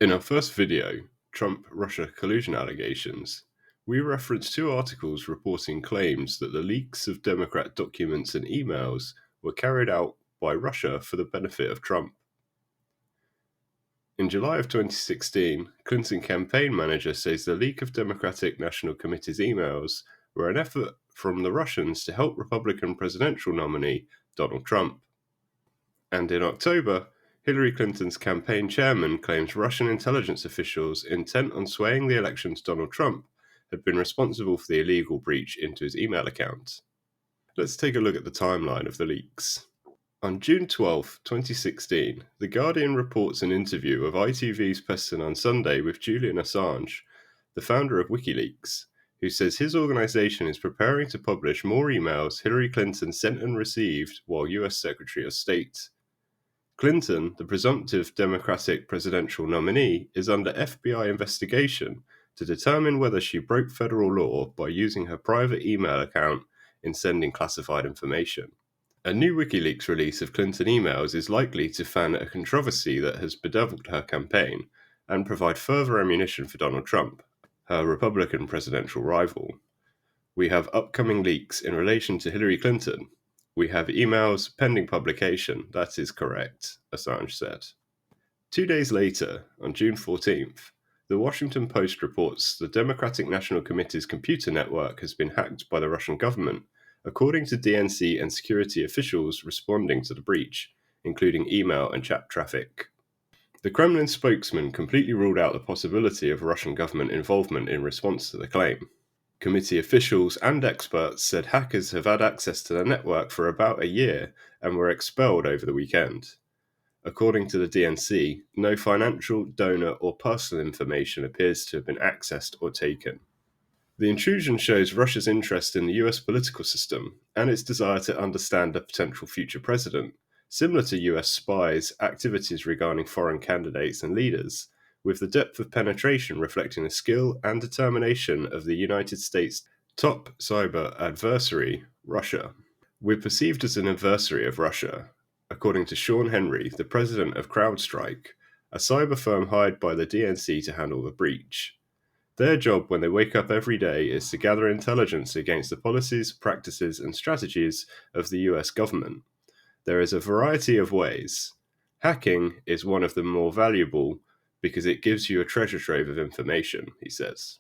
In our first video, Trump-Russia collusion allegations, we referenced two articles reporting claims that the leaks of Democrat documents and emails were carried out by Russia for the benefit of Trump. In July of 2016, Clinton campaign manager says the leak of Democratic National Committee's emails were an effort from the Russians to help Republican presidential nominee Donald Trump. And in October, Hillary Clinton's campaign chairman claims Russian intelligence officials intent on swaying the election to Donald Trump had been responsible for the illegal breach into his email account. Let's take a look at the timeline of the leaks. On June 12, 2016, The Guardian reports an interview of ITV's Peston on Sunday with Julian Assange, the founder of WikiLeaks, who says his organization is preparing to publish more emails Hillary Clinton sent and received while US Secretary of State. Clinton, the presumptive Democratic presidential nominee, is under FBI investigation to determine whether she broke federal law by using her private email account in sending classified information. A new WikiLeaks release of Clinton emails is likely to fan a controversy that has bedeviled her campaign and provide further ammunition for Donald Trump, her Republican presidential rival. We have upcoming leaks in relation to Hillary Clinton. We have emails pending publication, that is correct, Assange said. 2 days later, on June 14th, the Washington Post reports the Democratic National Committee's computer network has been hacked by the Russian government, according to DNC and security officials responding to the breach, including email and chat traffic. The Kremlin spokesman completely ruled out the possibility of Russian government involvement in response to the claim. Committee officials and experts said hackers have had access to the network for about a year and were expelled over the weekend. According to the DNC, no financial, donor, or personal information appears to have been accessed or taken. The intrusion shows Russia's interest in the US political system and its desire to understand a potential future president, similar to US spies' activities regarding foreign candidates and leaders, with the depth of penetration reflecting the skill and determination of the United States' top cyber adversary, Russia. We're perceived as an adversary of Russia, according to Sean Henry, the president of CrowdStrike, a cyber firm hired by the DNC to handle the breach. Their job when they wake up every day is to gather intelligence against the policies, practices, and strategies of the US government. There is a variety of ways. Hacking is one of the more valuable because it gives you a treasure trove of information, he says.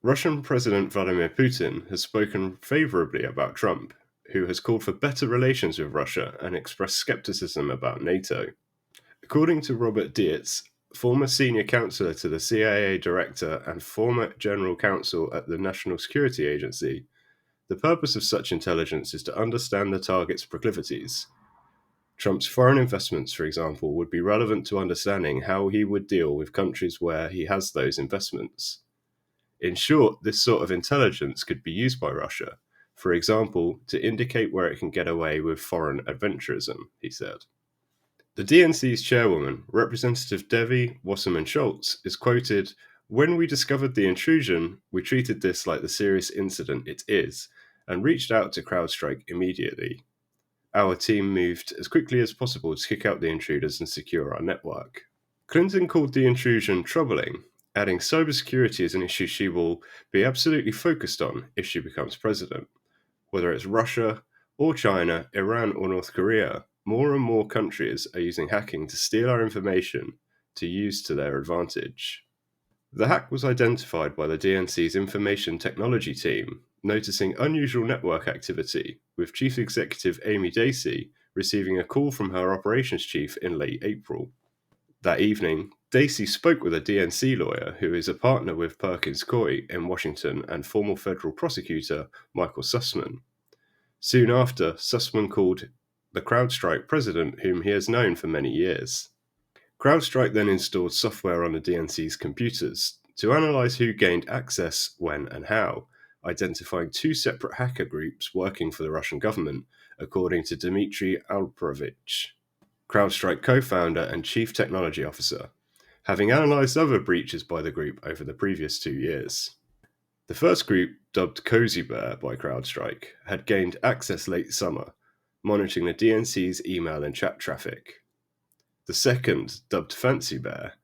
Russian President Vladimir Putin has spoken favorably about Trump, who has called for better relations with Russia and expressed skepticism about NATO. According to Robert Dietz, former senior counselor to the CIA director and former general counsel at the National Security Agency, the purpose of such intelligence is to understand the target's proclivities. Trump's foreign investments, for example, would be relevant to understanding how he would deal with countries where he has those investments. In short, this sort of intelligence could be used by Russia, for example, to indicate where it can get away with foreign adventurism, he said. The DNC's chairwoman, Representative Devi Wasserman-Schultz, is quoted, "When we discovered the intrusion, we treated this like the serious incident it is, and reached out to CrowdStrike immediately. Our team moved as quickly as possible to kick out the intruders and secure our network." Clinton called the intrusion troubling, adding cybersecurity is an issue she will be absolutely focused on if she becomes president. Whether it's Russia or China, Iran or North Korea, more and more countries are using hacking to steal our information to use to their advantage. The hack was identified by the DNC's information technology team, noticing unusual network activity, with Chief Executive Amy Dacey receiving a call from her operations chief in late April. That evening, Dacey spoke with a DNC lawyer who is a partner with Perkins Coie in Washington and former federal prosecutor Michael Sussman. Soon after, Sussman called the CrowdStrike president, whom he has known for many years. CrowdStrike then installed software on the DNC's computers to analyze who gained access, when, and how, identifying two separate hacker groups working for the Russian government, according to Dmitry Alperovich, CrowdStrike co-founder and chief technology officer, having analyzed other breaches by the group over the previous 2 years. The first group, dubbed Cozy Bear by CrowdStrike, had gained access late summer, monitoring the DNC's email and chat traffic. The second, dubbed Fancy Bear,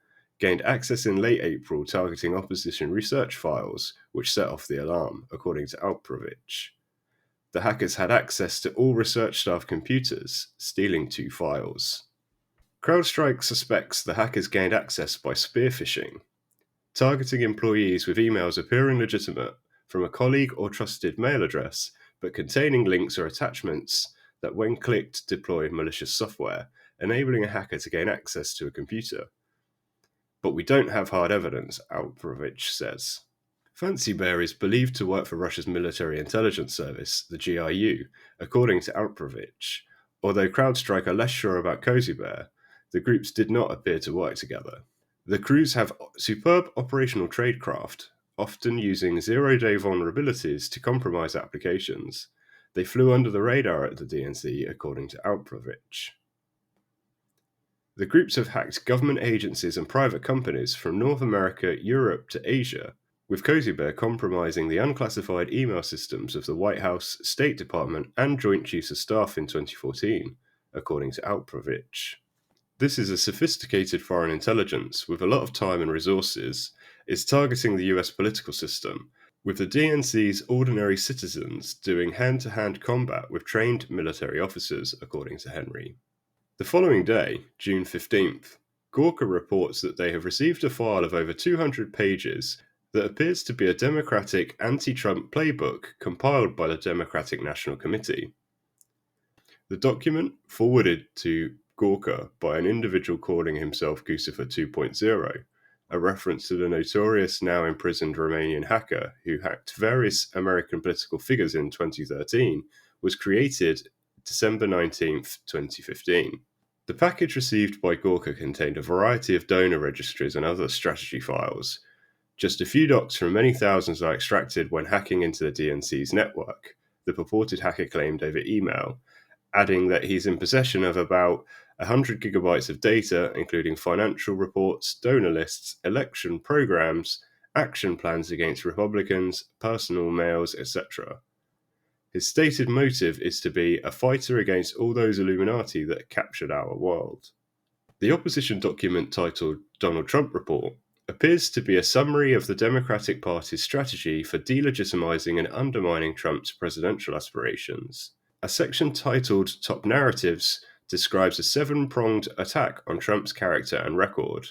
gained access in late April targeting opposition research files, which set off the alarm, according to Alprovich. The hackers had access to all research staff computers, stealing 2 files. CrowdStrike suspects the hackers gained access by spear phishing, targeting employees with emails appearing legitimate from a colleague or trusted mail address, but containing links or attachments that, when clicked, deploy malicious software, enabling a hacker to gain access to a computer. But we don't have hard evidence, Alprovich says. Fancy Bear is believed to work for Russia's military intelligence service, the GRU, according to Alprovich. Although CrowdStrike are less sure about Cozy Bear, the groups did not appear to work together. The crews have superb operational tradecraft, often using zero-day vulnerabilities to compromise applications. They flew under the radar at the DNC, according to Alprovich. The groups have hacked government agencies and private companies from North America, Europe to Asia, with Cozy Bear compromising the unclassified email systems of the White House, State Department, and Joint Chiefs of Staff in 2014, according to Alprovich. This is a sophisticated foreign intelligence with a lot of time and resources, is targeting the US political system, with the DNC's ordinary citizens doing hand-to-hand combat with trained military officers, according to Henry. The following day, June 15th, Gawker reports that they have received a file of over 200 pages that appears to be a Democratic anti-Trump playbook compiled by the Democratic National Committee. The document, forwarded to Gawker by an individual calling himself Guccifer 2.0, a reference to the notorious now imprisoned Romanian hacker who hacked various American political figures in 2013, was created December 19, 2015. The package received by Gawker contained a variety of donor registries and other strategy files. Just a few docs from many thousands are extracted when hacking into the DNC's network, the purported hacker claimed over email, adding that he's in possession of about 100 gigabytes of data, including financial reports, donor lists, election programs, action plans against Republicans, personal mails, etc. His stated motive is to be a fighter against all those Illuminati that captured our world. The opposition document titled Donald Trump Report appears to be a summary of the Democratic Party's strategy for delegitimizing and undermining Trump's presidential aspirations. A section titled Top Narratives describes a 7-pronged attack on Trump's character and record.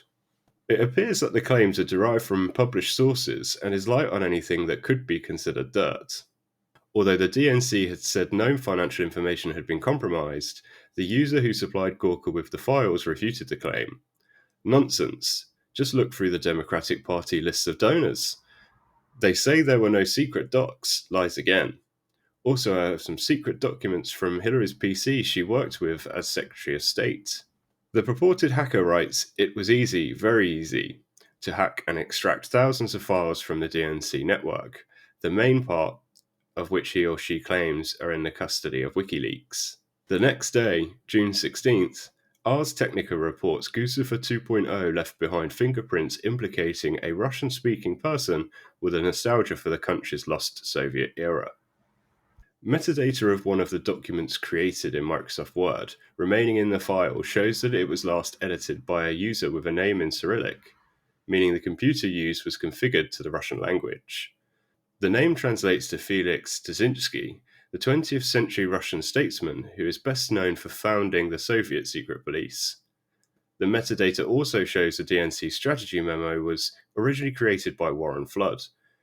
It appears that the claims are derived from published sources and is light on anything that could be considered dirt. Although the DNC had said no financial information had been compromised, the user who supplied Gawker with the files refuted the claim. Nonsense. Just look through the Democratic Party lists of donors. They say there were no secret docs. Lies again. Also, I have some secret documents from Hillary's PC she worked with as Secretary of State. The purported hacker writes, "It was easy, very easy, to hack and extract thousands of files from the DNC network, the main part of which he or she claims are in the custody of WikiLeaks." The next day, June 16th, Ars Technica reports Guccifer 2.0 left behind fingerprints implicating a Russian-speaking person with a nostalgia for the country's lost Soviet era. Metadata of one of the documents created in Microsoft Word remaining in the file shows that it was last edited by a user with a name in Cyrillic, meaning the computer used was configured to the Russian language. The name translates to Felix Dzerzhinsky, the 20th century Russian statesman who is best known for founding the Soviet secret police. The metadata also shows the DNC strategy memo was originally created by Warren Flood,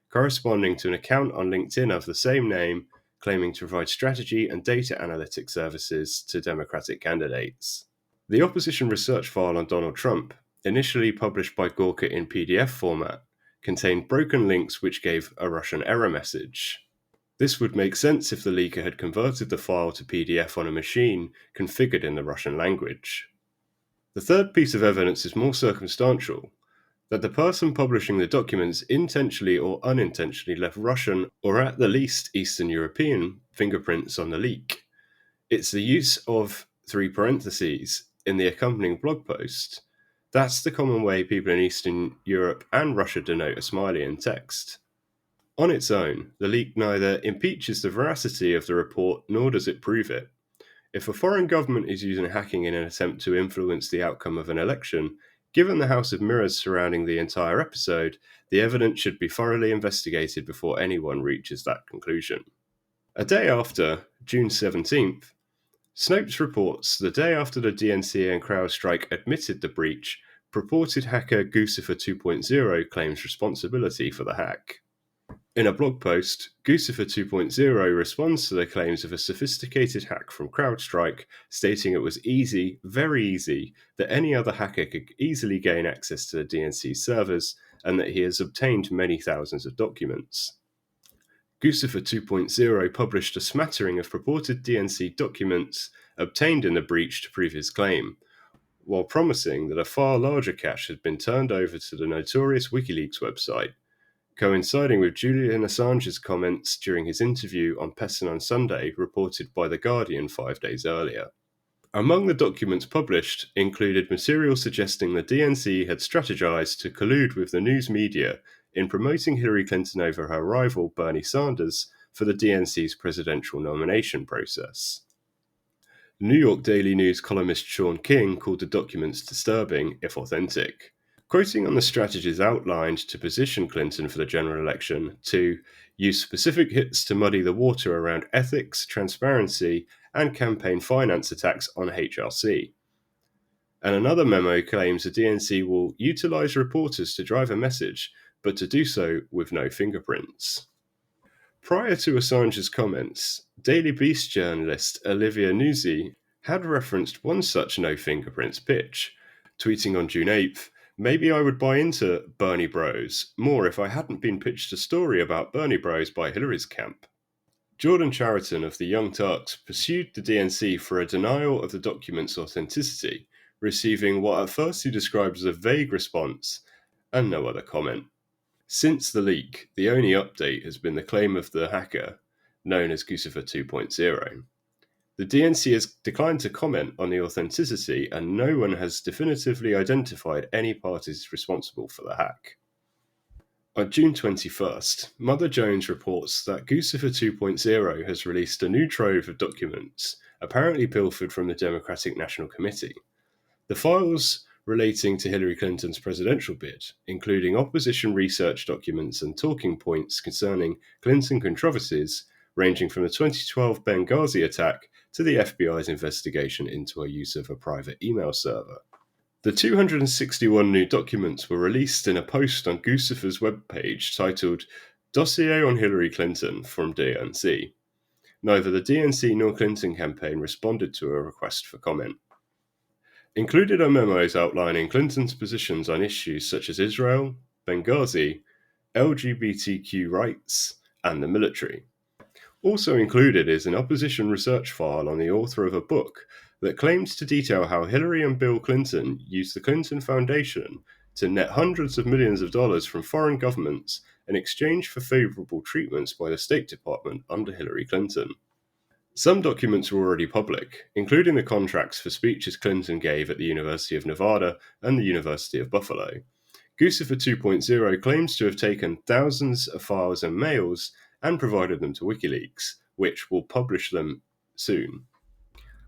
corresponding to an account on LinkedIn of the same name, claiming to provide strategy and data analytics services to Democratic candidates. The opposition research file on Donald Trump, initially published by Gawker in PDF format, contained broken links which gave a Russian error message. This would make sense if the leaker had converted the file to PDF on a machine configured in the Russian language. The third piece of evidence is more circumstantial, that the person publishing the documents intentionally or unintentionally left Russian or at the least Eastern European fingerprints on the leak. It's the use of 3 parentheses in the accompanying blog post. That's the common way people in Eastern Europe and Russia denote a smiley in text. On its own, the leak neither impeaches the veracity of the report nor does it prove it. If a foreign government is using hacking in an attempt to influence the outcome of an election, Given the house of mirrors surrounding the entire episode, the evidence should be thoroughly investigated before anyone reaches that conclusion. A day after, June 17th, Snopes reports the day after the DNC and CrowdStrike admitted the breach, purported hacker Guccifer 2.0 claims responsibility for the hack. In a blog post, Guccifer 2.0 responds to the claims of a sophisticated hack from CrowdStrike, stating it was easy, very easy, that any other hacker could easily gain access to the DNC servers, and that he has obtained many thousands of documents. Guccifer 2.0 published a smattering of purported DNC documents obtained in the breach to prove his claim, while promising that a far larger cache had been turned over to the notorious WikiLeaks website, coinciding with Julian Assange's comments during his interview on Pessin on Sunday, reported by The Guardian 5 days earlier. Among the documents published included material suggesting the DNC had strategized to collude with the news media in promoting Hillary Clinton over her rival Bernie Sanders for the DNC's presidential nomination process. New York Daily News columnist Sean King called the documents disturbing, if authentic, quoting on the strategies outlined to position Clinton for the general election to use specific hits to muddy the water around ethics, transparency, and campaign finance attacks on HRC. And another memo claims the DNC will utilize reporters to drive a message, but to do so with no fingerprints. Prior to Assange's comments, Daily Beast journalist Olivia Nuzzi had referenced one such no fingerprints pitch, tweeting on June 8th, "Maybe I would buy into Bernie Bros more if I hadn't been pitched a story about Bernie Bros by Hillary's camp." Jordan Chariton of the Young Turks pursued the DNC for a denial of the document's authenticity, receiving what at first he described as a vague response and no other comment. Since the leak, the only update has been the claim of the hacker, known as Guccifer 2.0. The DNC has declined to comment on the authenticity, and no one has definitively identified any parties responsible for the hack. On June 21st, Mother Jones reports that Guccifer 2.0 has released a new trove of documents, apparently pilfered from the Democratic National Committee. The files relating to Hillary Clinton's presidential bid, including opposition research documents and talking points concerning Clinton controversies, ranging from the 2012 Benghazi attack to the FBI's investigation into her use of a private email server. The 261 new documents were released in a post on Guccifer's webpage titled "Dossier on Hillary Clinton" from DNC. Neither the DNC nor Clinton campaign responded to a request for comment. Included are memos outlining Clinton's positions on issues such as Israel, Benghazi, LGBTQ rights, and the military. Also included is an opposition research file on the author of a book that claims to detail how Hillary and Bill Clinton used the Clinton Foundation to net hundreds of millions of dollars from foreign governments in exchange for favorable treatments by the State Department under Hillary Clinton. Some documents were already public, including the contracts for speeches Clinton gave at the University of Nevada and the University of Buffalo. Guccifer 2.0 claims to have taken thousands of files and mails and provided them to WikiLeaks, which will publish them soon.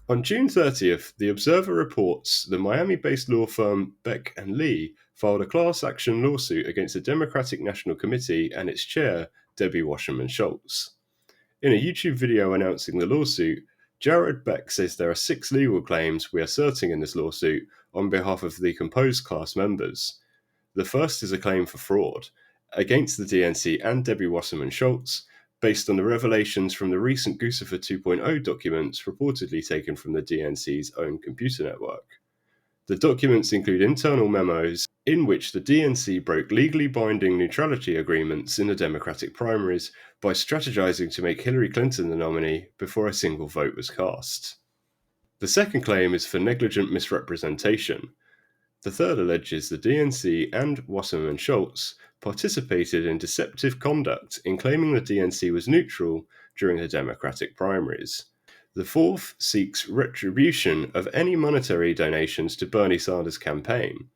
On June 30th, The Observer reports the Miami-based law firm Beck & Lee filed a class action lawsuit against the Democratic National Committee and its chair, Debbie Wasserman Schultz. In a YouTube video announcing the lawsuit, Jared Beck says there are 6 legal claims we are asserting in this lawsuit on behalf of the composed class members. The first is a claim for fraud against the DNC and Debbie Wasserman Schultz, based on the revelations from the recent Guccifer 2.0 documents reportedly taken from the DNC's own computer network. The documents include internal memos in which the DNC broke legally binding neutrality agreements in the Democratic primaries by strategizing to make Hillary Clinton the nominee before a single vote was cast. The second claim is for negligent misrepresentation. The third alleges the DNC and Wasserman Schultz participated in deceptive conduct in claiming the DNC was neutral during the Democratic primaries. The fourth seeks retribution of any monetary donations to Bernie Sanders' campaign.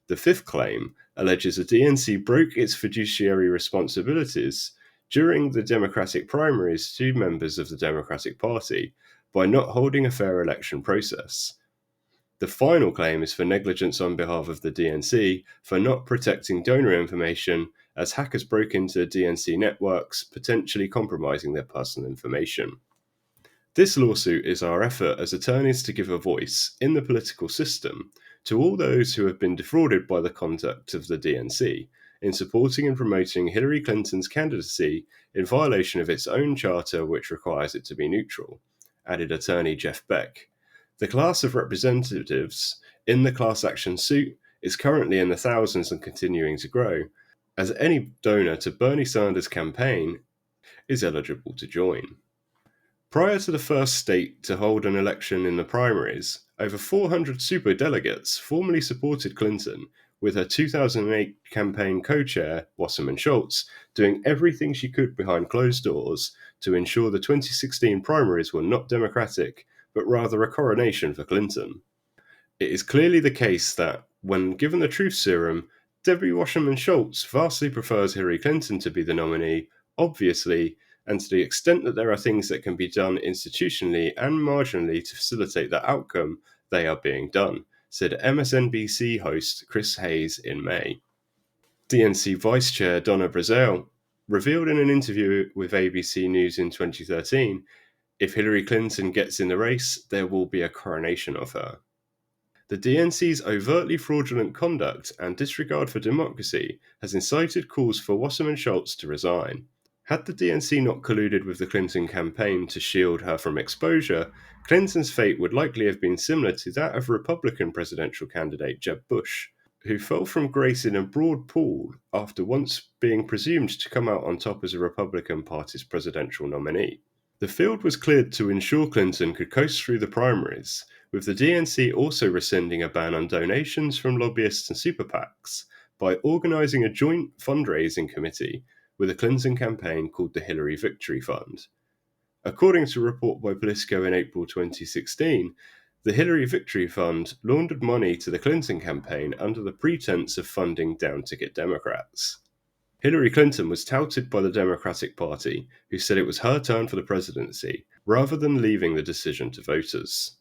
The fifth claim alleges the DNC broke its fiduciary responsibilities during the Democratic primaries to members of the Democratic Party by not holding a fair election process. The final claim is for negligence on behalf of the DNC for not protecting donor information as hackers broke into DNC networks, potentially compromising their personal information. This lawsuit is our effort as attorneys to give a voice in the political system to all those who have been defrauded by the conduct of the DNC in supporting and promoting Hillary Clinton's candidacy in violation of its own charter, which requires it to be neutral, added attorney Jeff Beck. The class of representatives in the class action suit is currently in the thousands and continuing to grow, as any donor to Bernie Sanders' campaign is eligible to join. Prior to the first state to hold an election in the primaries, over 400 superdelegates formally supported Clinton, with her 2008 campaign co-chair, Wasserman Schultz, doing everything she could behind closed doors to ensure the 2016 primaries were not Democratic, but rather a coronation for Clinton. It is clearly the case that, when given the truth serum, Debbie Wasserman Schultz vastly prefers Hillary Clinton to be the nominee, obviously, and to the extent that there are things that can be done institutionally and marginally to facilitate that outcome, they are being done, said MSNBC host Chris Hayes in May. DNC Vice Chair Donna Brazile revealed in an interview with ABC News in 2013, if Hillary Clinton gets in the race, there will be a coronation of her. The DNC's overtly fraudulent conduct and disregard for democracy has incited calls for Wasserman Schultz to resign. Had the DNC not colluded with the Clinton campaign to shield her from exposure, Clinton's fate would likely have been similar to that of Republican presidential candidate Jeb Bush, who fell from grace in a broad pool after once being presumed to come out on top as a Republican Party's presidential nominee. The field was cleared to ensure Clinton could coast through the primaries, with the DNC also rescinding a ban on donations from lobbyists and super PACs by organising a joint fundraising committee with a Clinton campaign called the Hillary Victory Fund. According to a report by Politico in April 2016, the Hillary Victory Fund laundered money to the Clinton campaign under the pretense of funding down-ticket Democrats. Hillary Clinton was touted by the Democratic Party, who said it was her turn for the presidency, rather than leaving the decision to voters.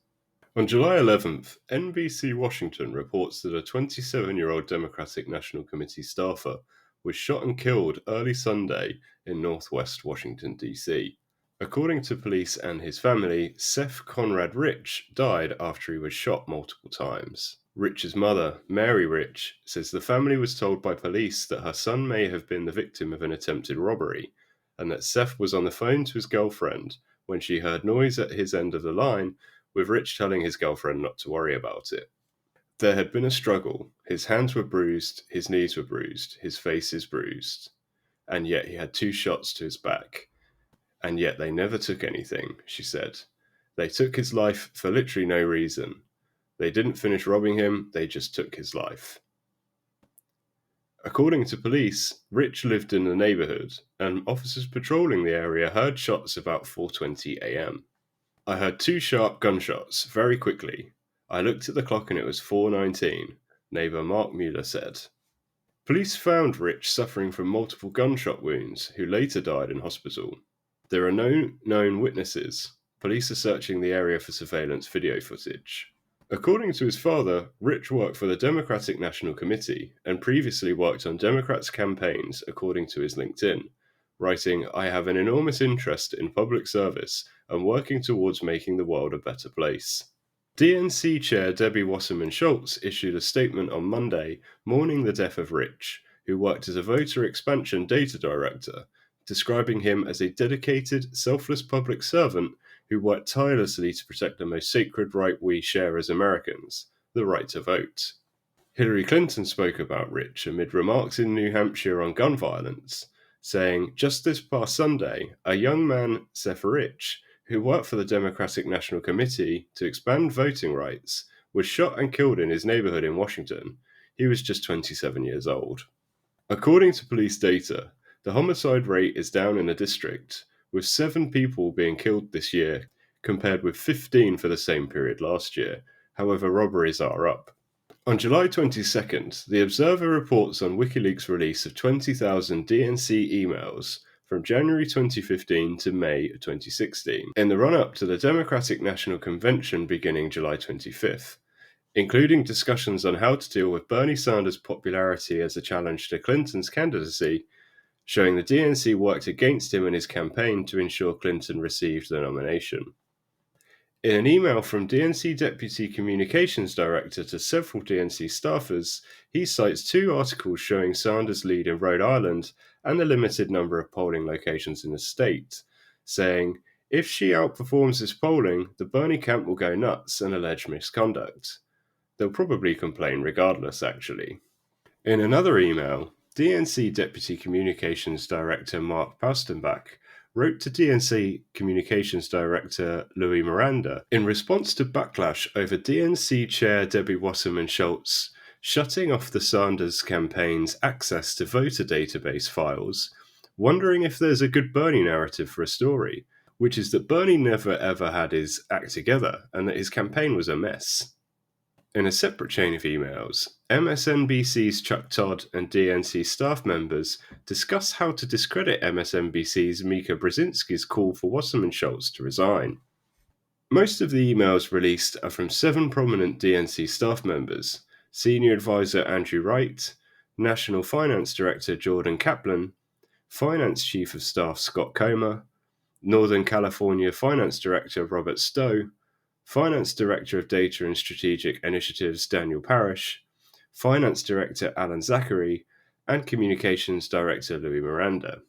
On July 11th, NBC Washington reports that a 27-year-old Democratic National Committee staffer was shot and killed early Sunday in northwest Washington, D.C. According to police and his family, Seth Conrad Rich died after he was shot multiple times. Rich's mother, Mary Rich, says the family was told by police that her son may have been the victim of an attempted robbery, and that Seth was on the phone to his girlfriend when she heard noise at his end of the line, with Rich telling his girlfriend not to worry about it. There had been a struggle. His hands were bruised, his knees were bruised, his face is bruised, and yet he had 2 shots to his back. And yet they never took anything, she said. They took his life for literally no reason. They didn't finish robbing him, they just took his life. According to police, Rich lived in the neighborhood, and officers patrolling the area heard shots about 4:20 a.m. I heard 2 sharp gunshots, very quickly. I looked at the clock and it was 4:19, neighbor Mark Mueller said. Police found Rich suffering from multiple gunshot wounds, who later died in hospital. There are no known witnesses. Police are searching the area for surveillance video footage. According to his father, Rich worked for the Democratic National Committee and previously worked on Democrats' campaigns, according to his LinkedIn, writing, "I have an enormous interest in public service and working towards making the world a better place." DNC Chair Debbie Wasserman Schultz issued a statement on Monday mourning the death of Rich, who worked as a voter expansion data director, describing him as a dedicated, selfless public servant who worked tirelessly to protect the most sacred right we share as Americans, the right to vote. Hillary Clinton spoke about Rich amid remarks in New Hampshire on gun violence, saying, "Just this past Sunday, a young man, Seth Rich, who worked for the Democratic National Committee to expand voting rights, was shot and killed in his neighborhood in Washington. He was just 27 years old." According to police data, the homicide rate is down in the district, with 7 people being killed this year, compared with 15 for the same period last year. However, robberies are up. On July 22nd, The Observer reports on WikiLeaks' release of 20,000 DNC emails from January 2015 to May 2016, in the run-up to the Democratic National Convention beginning July 25th. including discussions on how to deal with Bernie Sanders' popularity as a challenge to Clinton's candidacy, showing the DNC worked against him in his campaign to ensure Clinton received the nomination. In an email from DNC Deputy Communications Director to several DNC staffers, he cites two articles showing Sanders' lead in Rhode Island and the limited number of polling locations in the state, saying, "If she outperforms this polling, the Bernie camp will go nuts and allege misconduct. They'll probably complain regardless, actually." In another email, DNC Deputy Communications Director Mark Paustenbach wrote to DNC Communications Director Louis Miranda in response to backlash over DNC Chair Debbie Wasserman Schultz shutting off the Sanders campaign's access to voter database files, wondering if there's a good Bernie narrative for a story, which is that Bernie never ever had his act together and that his campaign was a mess. In a separate chain of emails, MSNBC's Chuck Todd and DNC staff members discuss how to discredit MSNBC's Mika Brzezinski's call for Wasserman Schultz to resign. Most of the emails released are from 7 prominent DNC staff members: Senior Advisor Andrew Wright, National Finance Director Jordan Kaplan, Finance Chief of Staff Scott Comer, Northern California Finance Director Robert Stowe, Finance Director of Data and Strategic Initiatives Daniel Parrish, Finance Director Alan Zachary, and Communications Director Louis Miranda.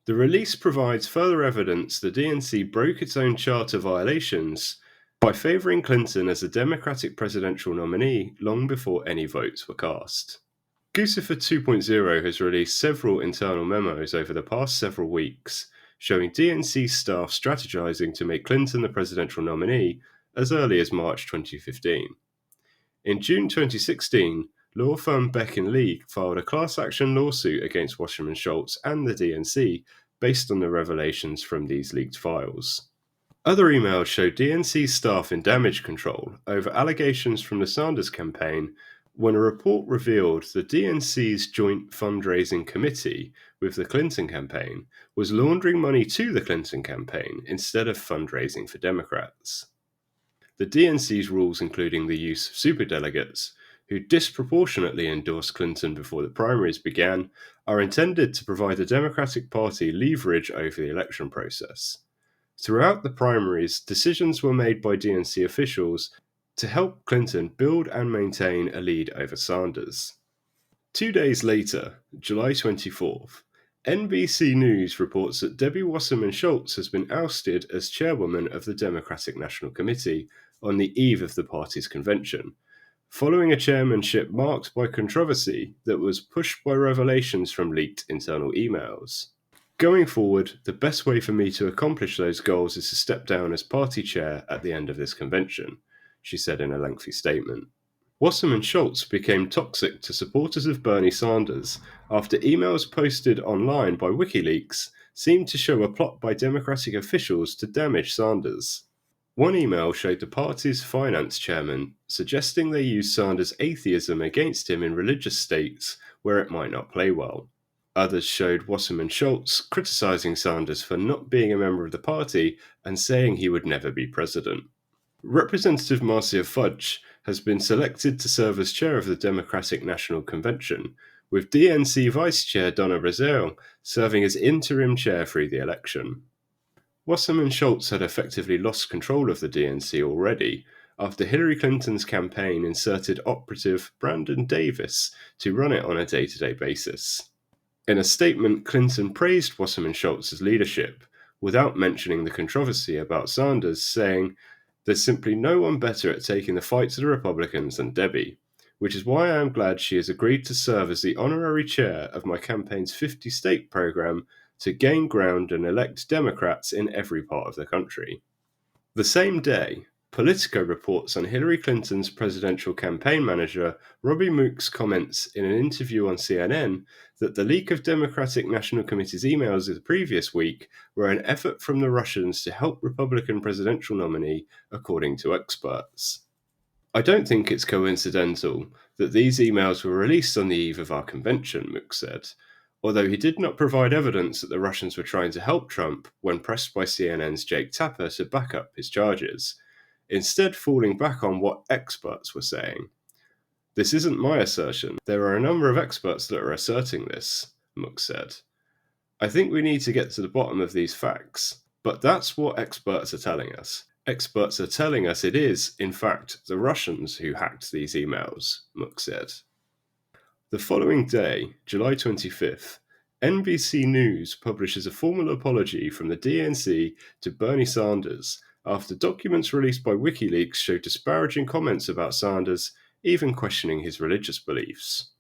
The release provides further evidence the DNC broke its own charter violations by favouring Clinton as a Democratic presidential nominee long before any votes were cast. Guccifer 2.0 has released several internal memos over the past several weeks, showing DNC staff strategizing to make Clinton the presidential nominee as early as March 2015. In June 2016, law firm Beck & Lee filed a class action lawsuit against Wasserman Schultz and the DNC based on the revelations from these leaked files. Other emails show DNC staff in damage control over allegations from the Sanders campaign when a report revealed the DNC's joint fundraising committee with the Clinton campaign was laundering money to the Clinton campaign instead of fundraising for Democrats. The DNC's rules, including the use of superdelegates, who disproportionately endorsed Clinton before the primaries began, are intended to provide the Democratic Party leverage over the election process. Throughout the primaries, decisions were made by DNC officials to help Clinton build and maintain a lead over Sanders. 2 days later, July 24th, NBC News reports that Debbie Wasserman Schultz has been ousted as chairwoman of the Democratic National Committee on the eve of the party's convention, following a chairmanship marked by controversy that was pushed by revelations from leaked internal emails. "Going forward, the best way for me to accomplish those goals is to step down as party chair at the end of this convention," she said in a lengthy statement. Wasserman Schultz became toxic to supporters of Bernie Sanders after emails posted online by WikiLeaks seemed to show a plot by Democratic officials to damage Sanders. One email showed the party's finance chairman suggesting they use Sanders' atheism against him in religious states where it might not play well. Others showed Wasserman Schultz criticizing Sanders for not being a member of the party and saying he would never be president. Representative Marcia Fudge has been selected to serve as chair of the Democratic National Convention, with DNC Vice Chair Donna Brazile serving as interim chair through the election. Wasserman Schultz had effectively lost control of the DNC already after Hillary Clinton's campaign inserted operative Brandon Davis to run it on a day-to-day basis. In a statement, Clinton praised Wasserman Schultz's leadership, without mentioning the controversy about Sanders, saying, "There's simply no one better at taking the fight to the Republicans than Debbie, which is why I am glad she has agreed to serve as the honorary chair of my campaign's 50-state program to gain ground and elect Democrats in every part of the country." The same day, Politico reports on Hillary Clinton's presidential campaign manager Robbie Mook's comments in an interview on CNN that the leak of Democratic National Committee's emails of the previous week were an effort from the Russians to help Republican presidential nominee, according to experts. "I don't think it's coincidental that these emails were released on the eve of our convention," Mook said, although he did not provide evidence that the Russians were trying to help Trump when pressed by CNN's Jake Tapper to back up his charges. instead falling back on what experts were saying. "This isn't my assertion. There are a number of experts that are asserting this," Mook said. "I think we need to get to the bottom of these facts. But that's what experts are telling us. Experts are telling us it is, in fact, the Russians who hacked these emails," Mook said. The following day, July 25th, NBC News publishes a formal apology from the DNC to Bernie Sanders after documents released by WikiLeaks show disparaging comments about Sanders, even questioning his religious beliefs.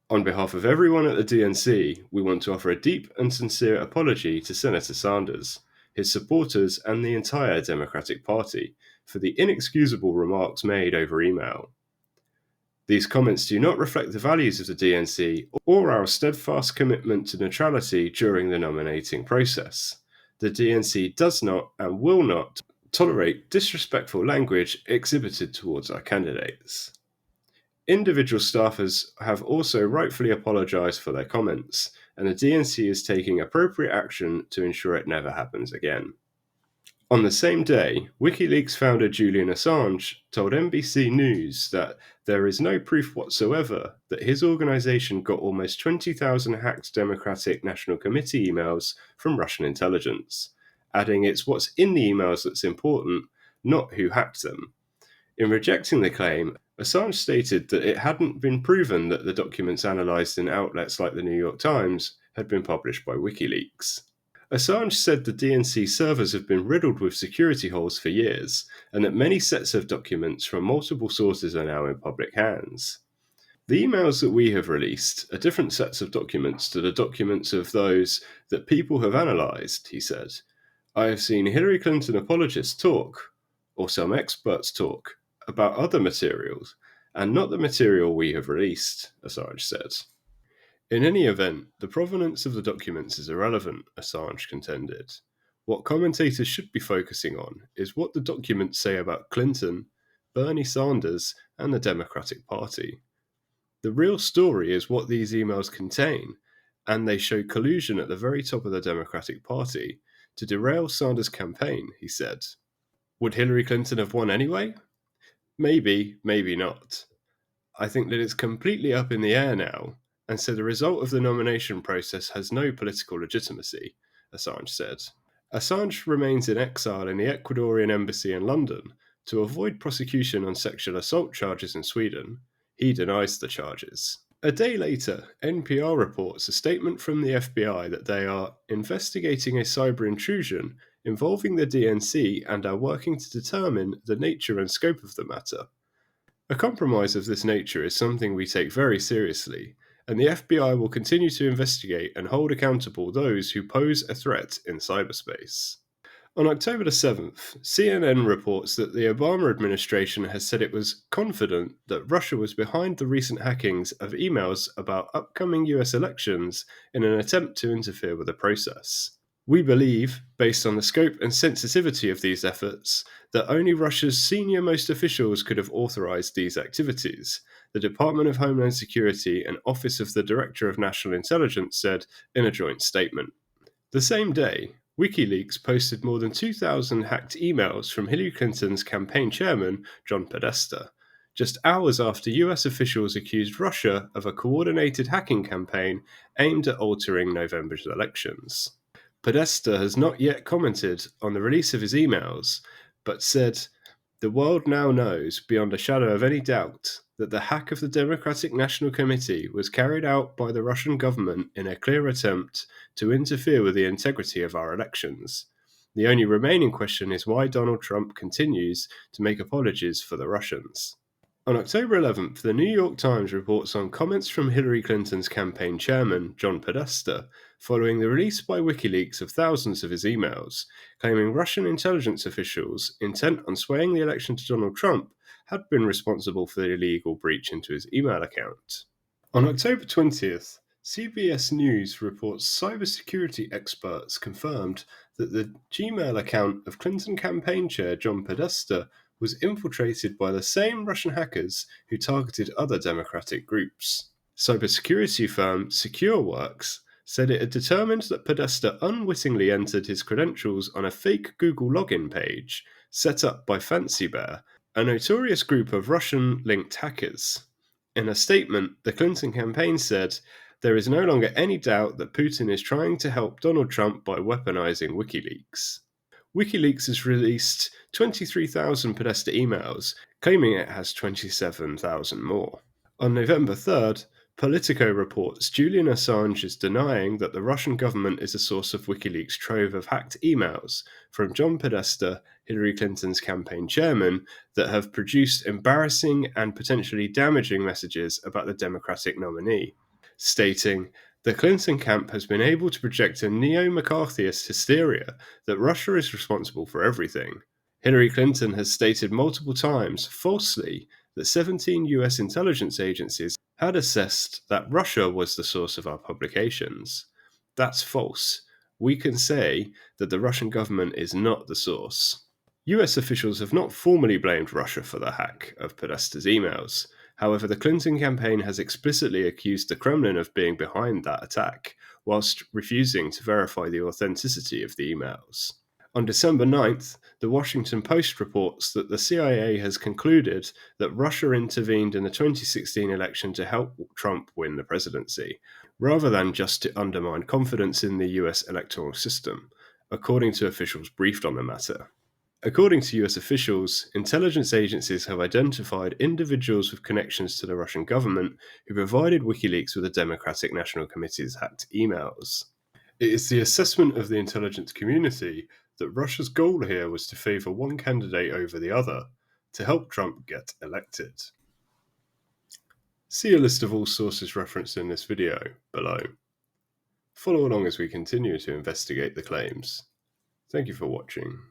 "On behalf of everyone at the DNC, we want to offer a deep and sincere apology to Senator Sanders, his supporters, and the entire Democratic Party for the inexcusable remarks made over email. These comments do not reflect the values of the DNC or our steadfast commitment to neutrality during the nominating process. The DNC does not and will not tolerate disrespectful language exhibited towards our candidates." Individual staffers have also rightfully apologised for their comments, and the DNC is taking appropriate action to ensure it never happens again. On the same day, WikiLeaks founder Julian Assange told NBC News that there is no proof whatsoever that his organisation got almost 20,000 hacked Democratic National Committee emails from Russian intelligence, adding it's what's in the emails that's important, not who hacked them. In rejecting the claim, Assange stated that it hadn't been proven that the documents analysed in outlets like the New York Times had been published by WikiLeaks. Assange said the DNC servers have been riddled with security holes for years, and that many sets of documents from multiple sources are now in public hands. "The emails that we have released are different sets of documents to the documents of those that people have analysed," he said. "I have seen Hillary Clinton apologists talk, or some experts talk, about other materials, and not the material we have released," Assange said. In any event, the provenance of the documents is irrelevant, Assange contended. What commentators should be focusing on is what the documents say about Clinton, Bernie Sanders, and the Democratic Party. The real story is what these emails contain, and they show collusion at the very top of the Democratic Party to derail Sanders' campaign, he said. Would Hillary Clinton have won anyway? Maybe, maybe not. I think that it's completely up in the air now, and so the result of the nomination process has no political legitimacy, Assange said. Assange remains in exile in the Ecuadorian embassy in London to avoid prosecution on sexual assault charges in Sweden. He denies the charges. A day later, NPR reports a statement from the FBI that they are investigating a cyber intrusion involving the DNC and are working to determine the nature and scope of the matter. A compromise of this nature is something we take very seriously, and the FBI will continue to investigate and hold accountable those who pose a threat in cyberspace. On October the 7th, CNN reports that the Obama administration has said it was confident that Russia was behind the recent hackings of emails about upcoming US elections in an attempt to interfere with the process. "We believe, based on the scope and sensitivity of these efforts, that only Russia's senior-most officials could have authorized these activities," the Department of Homeland Security and Office of the Director of National Intelligence said in a joint statement. The same day, WikiLeaks posted more than 2,000 hacked emails from Hillary Clinton's campaign chairman, John Podesta, just hours after US officials accused Russia of a coordinated hacking campaign aimed at altering November's elections. Podesta has not yet commented on the release of his emails, but said, "The world now knows, beyond a shadow of any doubt, that the hack of the Democratic National Committee was carried out by the Russian government in a clear attempt to interfere with the integrity of our elections. The only remaining question is why Donald Trump continues to make apologies for the Russians." On October 11th, the New York Times reports on comments from Hillary Clinton's campaign chairman, John Podesta, following the release by WikiLeaks of thousands of his emails, claiming Russian intelligence officials, intent on swaying the election to Donald Trump, had been responsible for the illegal breach into his email account. On October 20th, CBS News reports cybersecurity experts confirmed that the Gmail account of Clinton campaign chair John Podesta was infiltrated by the same Russian hackers who targeted other Democratic groups. Cybersecurity firm SecureWorks said it had determined that Podesta unwittingly entered his credentials on a fake Google login page, set up by Fancy Bear, a notorious group of Russian-linked hackers. In a statement, the Clinton campaign said, "There is no longer any doubt that Putin is trying to help Donald Trump by weaponizing WikiLeaks." WikiLeaks has released 23,000 Podesta emails, claiming it has 27,000 more. On November 3rd, Politico reports Julian Assange is denying that the Russian government is a source of WikiLeaks' trove of hacked emails from John Podesta, Hillary Clinton's campaign chairman, that have produced embarrassing and potentially damaging messages about the Democratic nominee, stating, "The Clinton camp has been able to project a neo-McCarthyist hysteria that Russia is responsible for everything. Hillary Clinton has stated multiple times, falsely, that 17 US intelligence agencies had assessed that Russia was the source of our publications. That's false. We can say that the Russian government is not the source." US officials have not formally blamed Russia for the hack of Podesta's emails. However, the Clinton campaign has explicitly accused the Kremlin of being behind that attack, whilst refusing to verify the authenticity of the emails. On December 9th, the Washington Post reports that the CIA has concluded that Russia intervened in the 2016 election to help Trump win the presidency, rather than just to undermine confidence in the US electoral system, according to officials briefed on the matter. According to US officials, intelligence agencies have identified individuals with connections to the Russian government who provided WikiLeaks with the Democratic National Committee's hacked emails. It is the assessment of the intelligence community that Russia's goal here was to favour one candidate over the other, to help Trump get elected. See a list of all sources referenced in this video below. Follow along as we continue to investigate the claims. Thank you for watching.